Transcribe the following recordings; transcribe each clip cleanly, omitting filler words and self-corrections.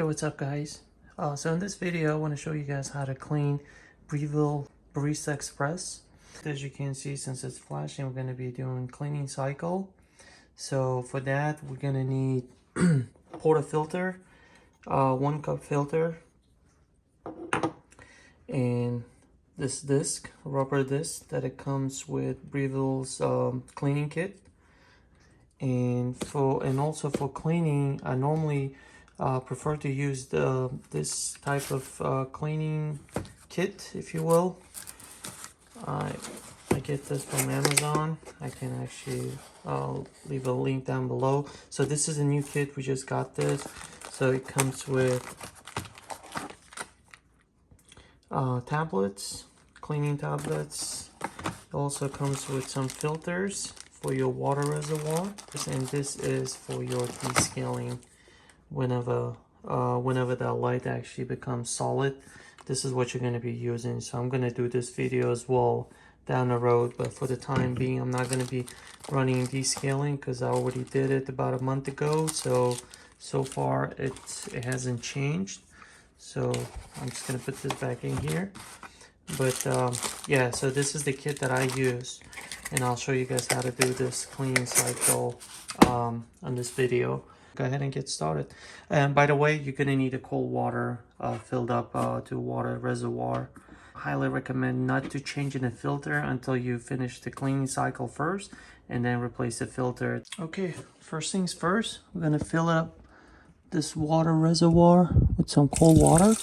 Hey, what's up guys? So in this video I want to show you guys how to clean Breville Barista Express. As you can see, since it's flashing, we're going to be doing cleaning cycle. So for that we're going to need portafilter, 1 cup filter, and this disc, rubber disc that it comes with Breville's cleaning kit. And also for cleaning, I normally prefer to use this type of cleaning kit, if you will. I get this from Amazon. I can actually leave a link down below. So this is a new kit. We just got this. So it comes with tablets, cleaning tablets. It also comes with some filters for your water reservoir, and this is for your descaling whenever that light actually becomes solid. This is what you're going to be using. So I'm going to do this video as well down the road, but for the time being I'm not going to be running descaling because I already did it about a month ago. So far it hasn't changed, so I'm just going to put this back in here. But yeah, so this is the kit that I use, and I'll show you guys how to do this cleaning cycle on this video. Go ahead and get started. And by the way, you're gonna need a cold water filled up to water reservoir. Highly recommend not to change in the filter until you finish the cleaning cycle first, and then replace the filter. Okay, first things first, we're gonna fill up this water reservoir with some cold water.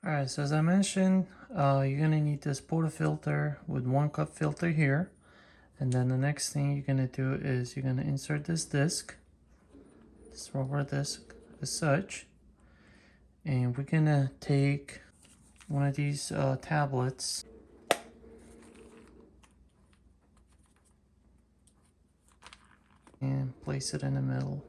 Alright, so as I mentioned, you're going to need this portafilter with 1 cup filter here. And then the next thing you're going to do is you're going to insert this disc, this rubber disc as such. And we're going to take one of these tablets and place it in the middle.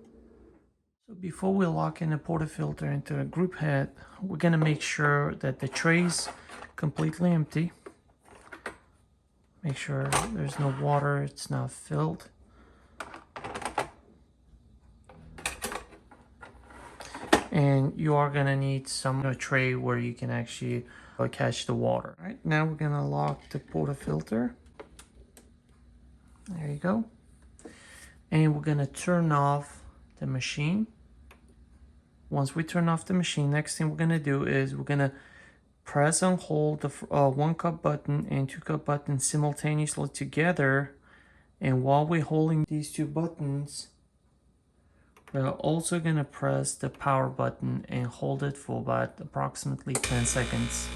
So before we lock in the portafilter into a group head, we're going to make sure that the tray's completely empty. Make sure there's no water, it's not filled. And you are going to need a tray where you can actually catch the water. All right, now we're going to lock the portafilter. There you go. And we're going to turn off the machine. Once we turn off the machine, next thing we're going to do is we're going to press and hold the 1 cup button and 2 cup button simultaneously together. And while we're holding these 2 buttons, we're also going to press the power button and hold it for about approximately 10 seconds.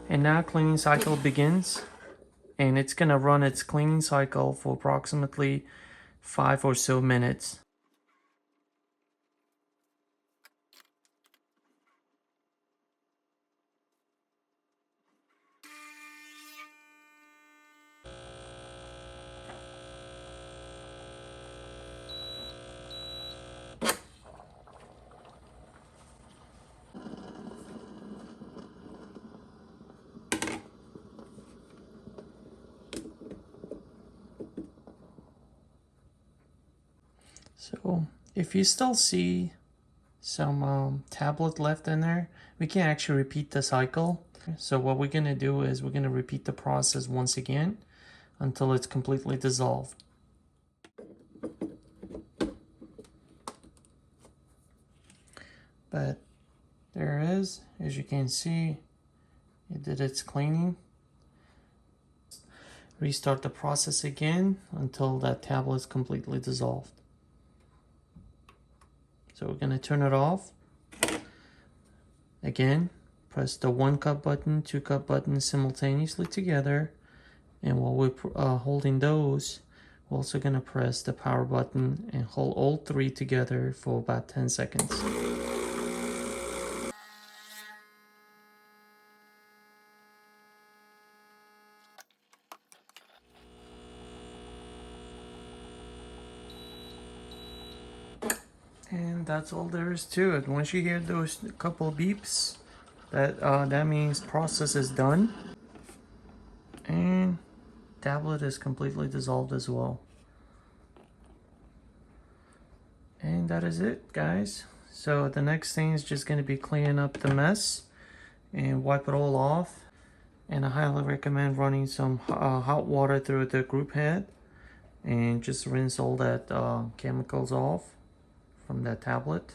And now cleaning cycle begins, and it's going to run its cleaning cycle for approximately 5 or so minutes. So if you still see some tablet left in there, we can actually repeat the cycle. So what we're going to do is we're going to repeat the process once again until it's completely dissolved. But there it is. As you can see, it did its cleaning. Restart the process again until that tablet is completely dissolved. So we're going to turn it off. Again, press the 1 cup button, 2 cup button simultaneously together. And while we're holding those, we're also going to press the power button and hold all 3 together for about 10 seconds. And And that's all there is to it. Once you hear those couple beeps, that means process is done. And tablet is completely dissolved as well. And that is it, guys. So the next thing is just going to be cleaning up the mess and wipe it all off. And I highly recommend running some hot water through the group head and just rinse all that chemicals off from that tablet.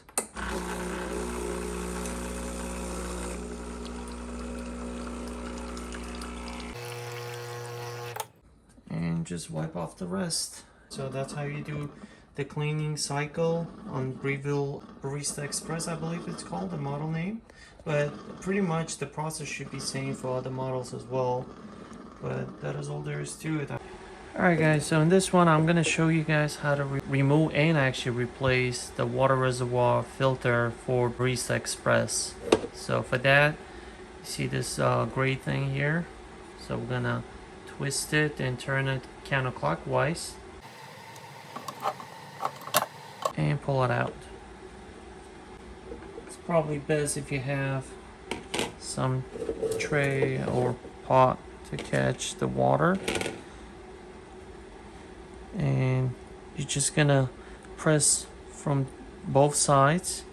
And just wipe off the rest. So that's how you do the cleaning cycle on Breville Barista Express, I believe it's called, the model name. But pretty much the process should be same for other models as well. But that is all there is to it. Alright guys, so in this one I'm going to show you guys how to remove and actually replace the water reservoir filter for Barista Express. So for that, you see this gray thing here. So we're going to twist it and turn it counterclockwise and pull it out. It's probably best if you have some tray or pot to catch the water, and you're just gonna press from both sides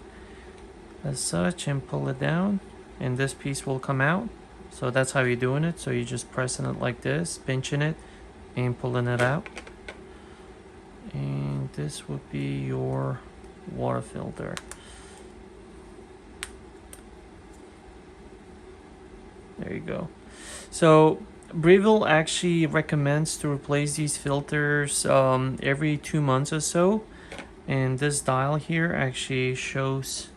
as such and pull it down, and this piece will come out. So that's how you're doing it. So you're just pressing it like this, pinching it and pulling it out. And this would be your water filter. There you go. So Breville actually recommends to replace these filters every 2 months or so. And this dial here actually shows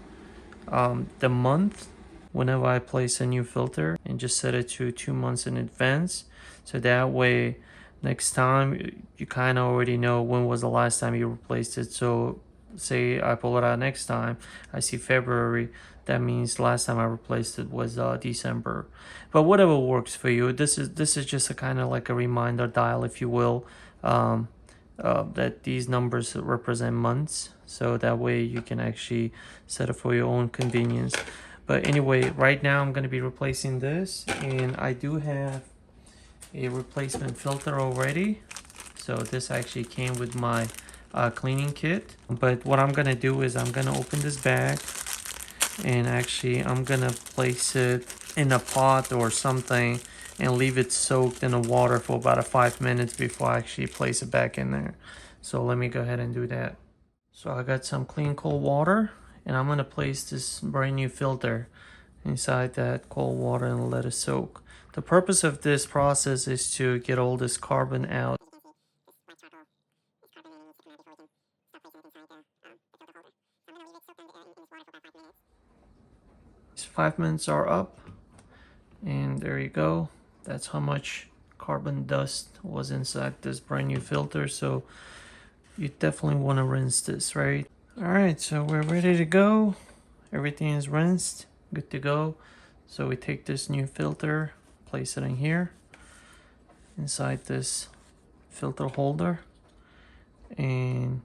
the month whenever I place a new filter, and just set it to 2 months in advance. So that way next time you kind of already know when was the last time you replaced it. So say I pull it out next time, I see February, that means last time I replaced it was December. But whatever works for you. This is just a kind of like a reminder dial, if you will, that these numbers represent months, so that way you can actually set it for your own convenience. But anyway, right now I'm going to be replacing this, and I do have a replacement filter already. So this actually came with my cleaning kit. But what I'm going to do is I'm going to open this bag, and actually I'm going to place it in a pot or something and leave it soaked in the water for about 5 minutes before I actually place it back in there. So let me go ahead and do that. So I got some clean cold water, and I'm going to place this brand new filter inside that cold water and let it soak. The purpose of this process is to get all this carbon out. 5 minutes are up, and there you go. That's how much carbon dust was inside this brand new filter. So you definitely want to rinse this, right? Alright, so we're ready to go. Everything is rinsed, good to go. So we take this new filter, place it in here inside this filter holder, and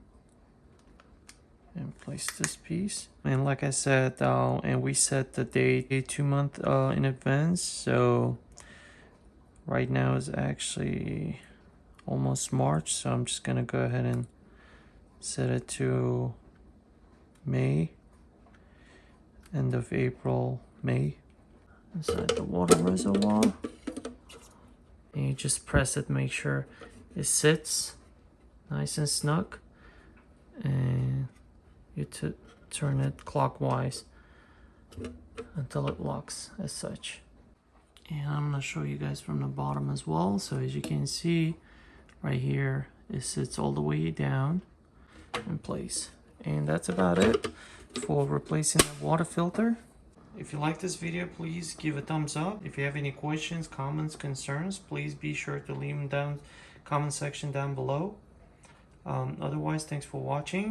place this piece. And like I said, and we set the date 2 months in advance. So right now is actually almost March, so I'm just gonna go ahead and set it to May, end of April, May. Inside the water reservoir, and you just press it, make sure it sits nice and snug, and you turn it clockwise until it locks as such. And I'm gonna show you guys from the bottom as well. So as you can see right here, it sits all the way down in place. And that's about it for replacing the water filter. If you like this video, please give a thumbs up. If you have any questions, comments, concerns, please be sure to leave them down comment section down below. Otherwise, thanks for watching.